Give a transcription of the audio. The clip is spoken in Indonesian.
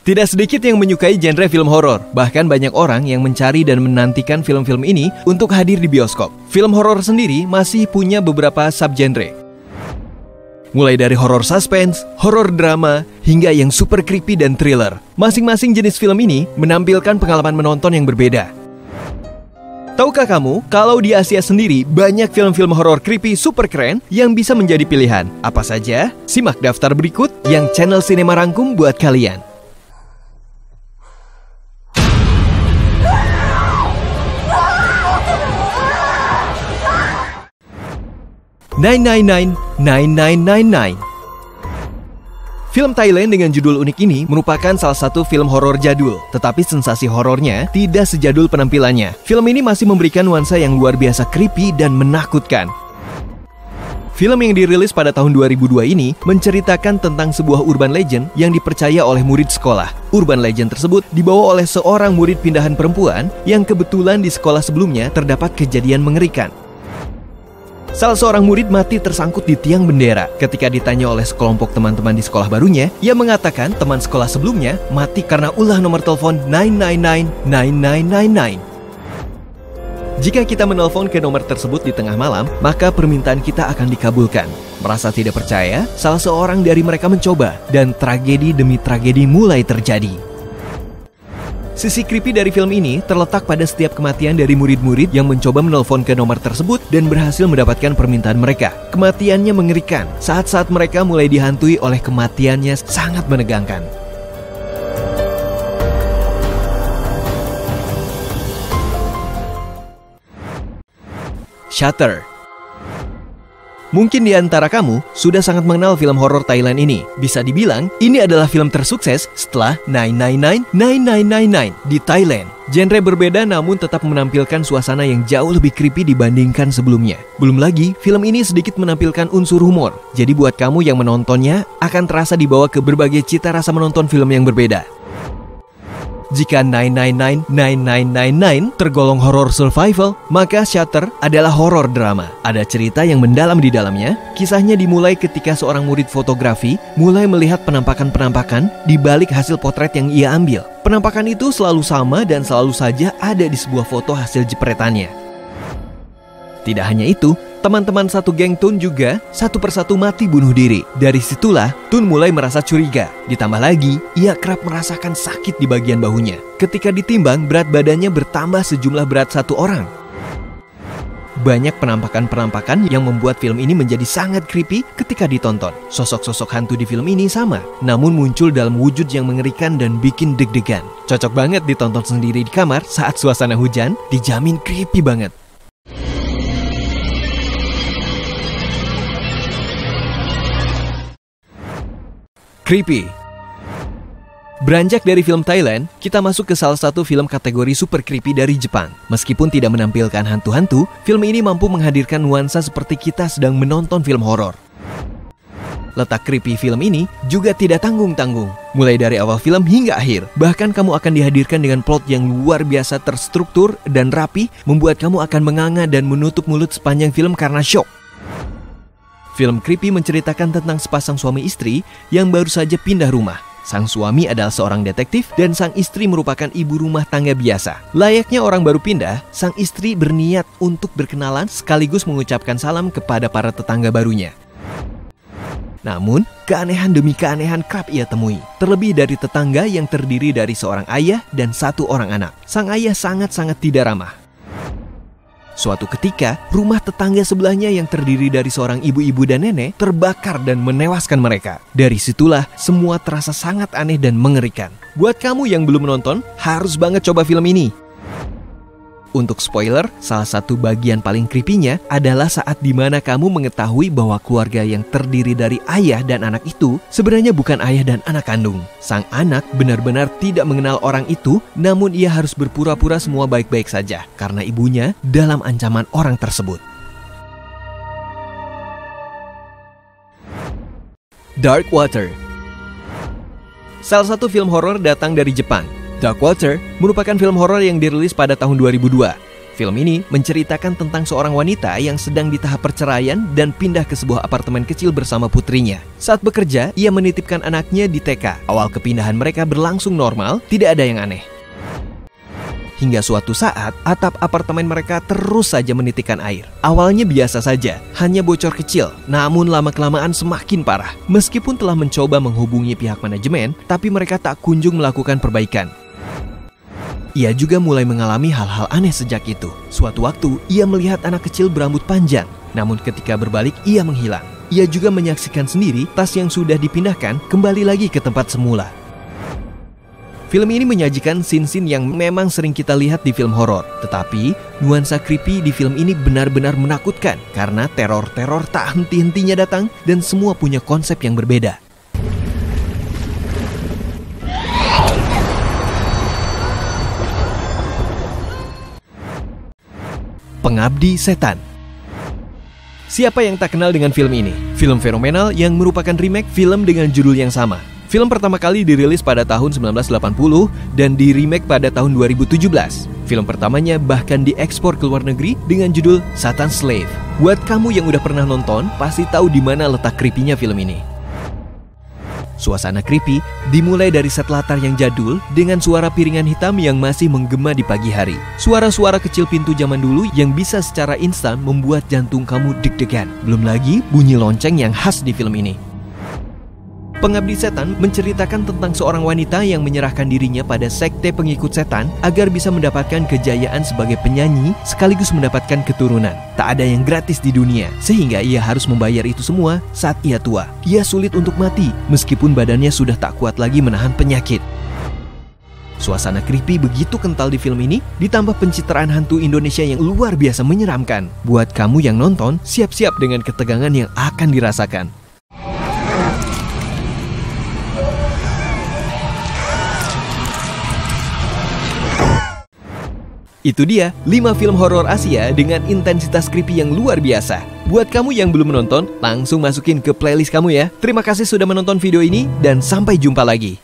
Tidak sedikit yang menyukai genre film horor. Bahkan banyak orang yang mencari dan menantikan film-film ini untuk hadir di bioskop. Film horor sendiri masih punya beberapa subgenre. Mulai dari horor suspense, horor drama, hingga yang super creepy dan thriller. Masing-masing jenis film ini menampilkan pengalaman menonton yang berbeda. Tahukah kamu, kalau di Asia sendiri banyak film-film horor creepy super keren yang bisa menjadi pilihan? Apa saja? Simak daftar berikut yang channel Cinema rangkum buat kalian. 999. Film Thailand dengan judul unik ini merupakan salah satu film horor jadul, tetapi sensasi horornya tidak sejadul penampilannya. Film ini masih memberikan nuansa yang luar biasa creepy dan menakutkan. Film yang dirilis pada tahun 2002 ini menceritakan tentang sebuah urban legend yang dipercaya oleh murid sekolah. Urban legend tersebut dibawa oleh seorang murid pindahan perempuan yang kebetulan di sekolah sebelumnya terdapat kejadian mengerikan. Salah seorang murid mati tersangkut di tiang bendera. Ketika ditanya oleh sekelompok teman-teman di sekolah barunya, ia mengatakan teman sekolah sebelumnya mati karena ulah nomor telepon 999. Jika kita menelpon ke nomor tersebut di tengah malam, maka permintaan kita akan dikabulkan. Merasa tidak percaya, salah seorang dari mereka mencoba, dan tragedi demi tragedi mulai terjadi. Sisi creepy dari film ini terletak pada setiap kematian dari murid-murid yang mencoba menelpon ke nomor tersebut dan berhasil mendapatkan permintaan mereka. Kematiannya mengerikan, saat-saat mereka mulai dihantui oleh kematiannya sangat menegangkan. Shutter. Mungkin di antara kamu sudah sangat mengenal film horor Thailand ini. Bisa dibilang, ini adalah film tersukses setelah 999 di Thailand. Genre berbeda namun tetap menampilkan suasana yang jauh lebih creepy dibandingkan sebelumnya. Belum lagi, film ini sedikit menampilkan unsur humor. Jadi buat kamu yang menontonnya, akan terasa dibawa ke berbagai cita rasa menonton film yang berbeda. Jika 999 tergolong horror survival, maka Shutter adalah horror drama. Ada cerita yang mendalam di dalamnya. Kisahnya dimulai ketika seorang murid fotografi mulai melihat penampakan-penampakan di balik hasil potret yang ia ambil. Penampakan itu selalu sama dan selalu saja ada di sebuah foto hasil jepretannya. Tidak hanya itu, teman-teman satu geng Tun juga satu persatu mati bunuh diri. Dari situlah Tun mulai merasa curiga. Ditambah lagi, ia kerap merasakan sakit di bagian bahunya. Ketika ditimbang, berat badannya bertambah sejumlah berat satu orang. Banyak penampakan-penampakan yang membuat film ini menjadi sangat creepy ketika ditonton. Sosok-sosok hantu di film ini sama, namun muncul dalam wujud yang mengerikan dan bikin deg-degan. Cocok banget ditonton sendiri di kamar saat suasana hujan, dijamin creepy banget. Creepy. Beranjak dari film Thailand, kita masuk ke salah satu film kategori super creepy dari Jepang. Meskipun tidak menampilkan hantu-hantu, film ini mampu menghadirkan nuansa seperti kita sedang menonton film horor. Letak creepy film ini juga tidak tanggung-tanggung. Mulai dari awal film hingga akhir, bahkan kamu akan dihadirkan dengan plot yang luar biasa terstruktur dan rapi, membuat kamu akan menganga dan menutup mulut sepanjang film karena syok. Film creepy menceritakan tentang sepasang suami istri yang baru saja pindah rumah. Sang suami adalah seorang detektif dan sang istri merupakan ibu rumah tangga biasa. Layaknya orang baru pindah, sang istri berniat untuk berkenalan sekaligus mengucapkan salam kepada para tetangga barunya. Namun, keanehan demi keanehan kerap ia temui. Terlebih dari tetangga yang terdiri dari seorang ayah dan satu orang anak. Sang ayah sangat-sangat tidak ramah. Suatu ketika, rumah tetangga sebelahnya yang terdiri dari seorang ibu-ibu dan nenek terbakar dan menewaskan mereka. Dari situlah semua terasa sangat aneh dan mengerikan. Buat kamu yang belum menonton, harus banget coba film ini. Untuk spoiler, salah satu bagian paling creepy-nya adalah saat dimana kamu mengetahui bahwa keluarga yang terdiri dari ayah dan anak itu sebenarnya bukan ayah dan anak kandung. Sang anak benar-benar tidak mengenal orang itu, namun ia harus berpura-pura semua baik-baik saja karena ibunya dalam ancaman orang tersebut. Dark Water. Salah satu film horor datang dari Jepang. Dark Water merupakan film horor yang dirilis pada tahun 2002. Film ini menceritakan tentang seorang wanita yang sedang di tahap perceraian dan pindah ke sebuah apartemen kecil bersama putrinya. Saat bekerja, ia menitipkan anaknya di TK. Awal kepindahan mereka berlangsung normal, tidak ada yang aneh. Hingga suatu saat, atap apartemen mereka terus saja menitikkan air. Awalnya biasa saja, hanya bocor kecil, namun lama-kelamaan semakin parah. Meskipun telah mencoba menghubungi pihak manajemen, tapi mereka tak kunjung melakukan perbaikan. Ia juga mulai mengalami hal-hal aneh sejak itu. Suatu waktu, ia melihat anak kecil berambut panjang. Namun ketika berbalik, ia menghilang. Ia juga menyaksikan sendiri tas yang sudah dipindahkan kembali lagi ke tempat semula. Film ini menyajikan scene-scene yang memang sering kita lihat di film horor. Tetapi, nuansa creepy di film ini benar-benar menakutkan karena teror-teror tak henti-hentinya datang dan semua punya konsep yang berbeda. Pengabdi Setan. Siapa yang tak kenal dengan film ini? Film fenomenal yang merupakan remake film dengan judul yang sama. Film pertama kali dirilis pada tahun 1980 dan di-remake pada tahun 2017. Film pertamanya bahkan diekspor ke luar negeri dengan judul Satan's Slave. Buat kamu yang udah pernah nonton, pasti tahu di mana letak creepy-nya film ini. Suasana creepy dimulai dari set latar yang jadul dengan suara piringan hitam yang masih menggema di pagi hari. Suara-suara kecil pintu zaman dulu yang bisa secara instan membuat jantung kamu deg-degan. Belum lagi bunyi lonceng yang khas di film ini. Pengabdi Setan menceritakan tentang seorang wanita yang menyerahkan dirinya pada sekte pengikut setan agar bisa mendapatkan kejayaan sebagai penyanyi sekaligus mendapatkan keturunan. Tak ada yang gratis di dunia, sehingga ia harus membayar itu semua saat ia tua. Ia sulit untuk mati, meskipun badannya sudah tak kuat lagi menahan penyakit. Suasana creepy begitu kental di film ini, ditambah pencitraan hantu Indonesia yang luar biasa menyeramkan. Buat kamu yang nonton, siap-siap dengan ketegangan yang akan dirasakan. Itu dia 5 film horor Asia dengan intensitas creepy yang luar biasa. Buat kamu yang belum menonton, langsung masukin ke playlist kamu ya. Terima kasih sudah menonton video ini dan sampai jumpa lagi.